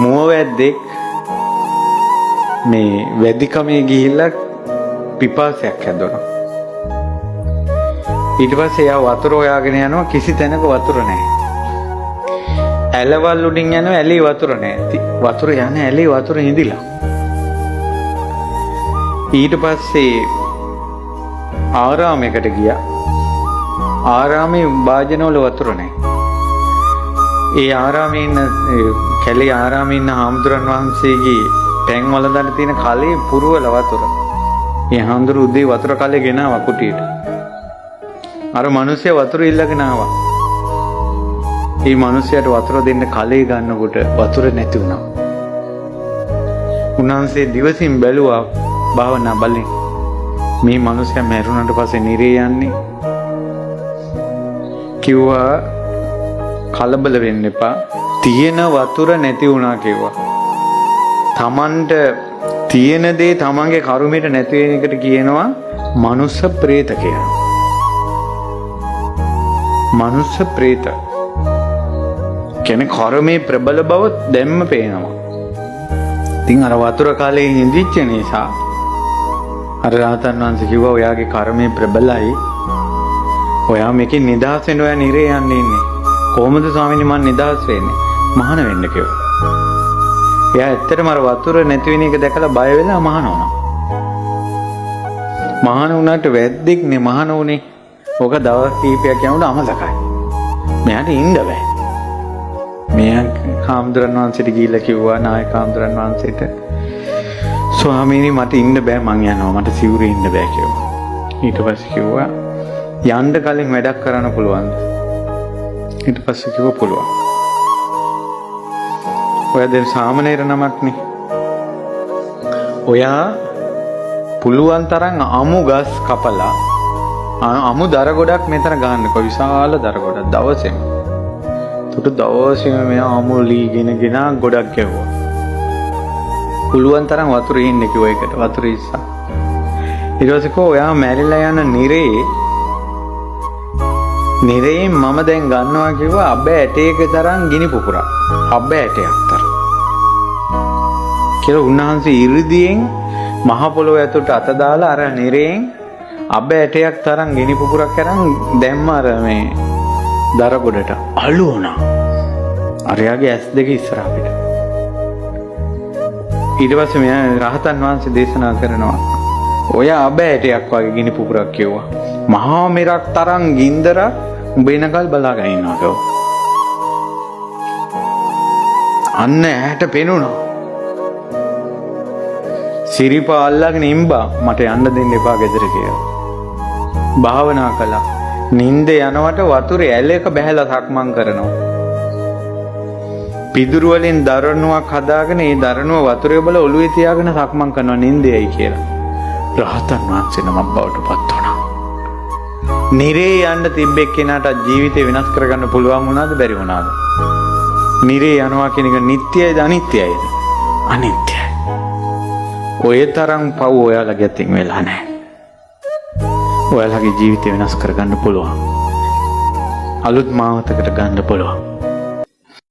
මුව වැද්දෙක් මේ වැදිකමේ ගිහිල්ලා පිපාසයක් හැදුණා. ඊට පස්සේ එයා වතුර හොයාගෙන යනවා, කිසි තැනක වතුර නැහැ. ඇලවල් උඩින් යනවා, ඇලේ වතුර නැහැ. වතුර යන ඇලේ වතුර හිඳිලා. ඊට පස්සේ ආරාමයකට ගියා. ආරාමේ වාජනවල වතුර නැහැ. ඒ ආරාමේ ඉන්න කැලේ ආරාමේ ඉන්න හාමුදුරන් වහන්සේගේ පැන් වලඳන් තියෙන කලේ පුරවල වතුර. ඒ හාමුදුරු උදේ වතුර කලේ ගෙනාවා කුටියට. අර මිනිස්සයා වතුර ඉල්ලගෙන ආවා. මේ මිනිස්සයාට වතුර දෙන්න කලේ ගන්නකොට වතුර නැති වුණා. උන්වහන්සේ දිවසින් බැලුවා භාවනා බලෙන්. මේ මිනිස්සයා මැරුණාට පස්සේ නිරේ යන්නේ. කිව්වා කලබල වෙන්න එපා. තියෙන වතුර නැති වුණා කිව්වා. තමන්ට තියෙන දේ තමන්ගේ කර්මයට නැති වෙන එකට කියනවා මනුස්ස ප්‍රේත කියලා. මනුස්ස ප්‍රේත කියන්නේ කර්මයේ ප්‍රබල බව දැම්ම පේනවා. ඉතින් අර වතුර කාලේ ඉඳිච්ච නිසා අර රහතන් වහන්සේ කිව්වා ඔයාගේ කර්මයේ ප්‍රබලයි. ඔයා මේකෙන් නිදහස් වෙන්න ඔයා නිරේ යන්නේ ඉන්නේ. කොහොමද ස්වාමීනි මම නිදහස් වෙන්නේ? මහාන වෙන්න කිව්වා. එයා ඇත්තටම අර වතුර නැති වෙන එක දැකලා බය වෙලා මහාන වුණා. මහාන වුණාට වැද්දෙක් නේ මහාන වුණේ. ඔක දවස් කීපයක් යනකොට අමතකයි. මෙයාට ඉන්න බෑ. මෙයා හාමුදුරන් වහන්සේට ගිහිල්ලා කිව්වා නායක හාමුදුරන් වහන්සේට ස්වාමීනි මට ඉන්න බෑ මං යනවා. මට සිවුරේ ඉන්න බෑ කිව්වා. ඊට පස්සේ කිව්වා යන්න කලින් වැඩක් කරන්න පුළුවන්ද? ඊට පස්සේ කිව්වා පුළුවන්. ඔයා දැන් සාමණේර නමක්නේ. ඔයා පුළුවන් තරම් අමු ගස් කපලා අමු දර ගොඩක් මෙතන ගන්නකො. විශාල දර ගොඩක් දවසෙම. තුට දවසෙම මෙයා අමු ලීගෙන ගොඩක් ගැව්වා. පුළුවන් තරම් වතුරේ ඉන්න කිව්වා ඒකට. වතුර ඉස්සා. ඊට පස්සේ කෝ ඔයා මැරිලා යන නිරේ මම දැන් ගන්නවා කිව්වා අබ්බ ඇටයක තරම් ගිනි පුපුරක්. අබ්බ ඇටයක් තරම්. කියලා උන්වහන්සේ ඉරිදියෙන් මහ පොළොව ඇතුළට අත දාලා අර නිරේන් අබ්බ ඇටයක් තරම් ගිනි පුපුරක් අරන් දැම්ම අර මේ දර ගොඩට. අළු වුණා. අරයාගේ ඇස් දෙක ඉස්සරහ පිට. ඊට පස්සේ මෙයා රහතන් වහන්සේ දේශනා කරනවා ඔය අබ්බ ඇටයක් වගේ ගිනි පුපුරක් කිව්වා. මහා මෙරක් තරම් ගින්දරක් උඹ එනකල් බලාගෙන ඉන්නවා කිව්වා. අන්න ඇහැට පෙනුණා. සිරිපා අල්ලගෙන ඉම්බා මට යන්න දෙන්න එපා ගෙදර කියලා. භාවනා කළා. නිින්ද යනවට වතුරේ ඇලයක බැහැලා සක්මන් කරනවා. පිදුරු වලින් දරණුවක් හදාගෙන ඒ දරණුව වතුරේ බල ඔළුවේ තියාගෙන සක්මන් කරනවා නිින්දේයි කියලා. රහතන් වහන්සේ නමක් බවට පත් වුණා. නිරේ යන්න තිබ්බෙක් කෙනාට ජීවිතේ වෙනස් කරගන්න පුළුවන් වුණාද බැරි වුණාද? නිරේ යනවා කියන එක නිට්ටයයිද අනිත්‍යයිද? අනිත්‍යයි. ඔය තරම් පව් ඔයාලගේ අතින් වෙලා නැහැ. ඔයාලගේ ජීවිතය වෙනස් කරගන්න පුළුවන්. අලුත් මාවතකට ගන්න පුළුවන්.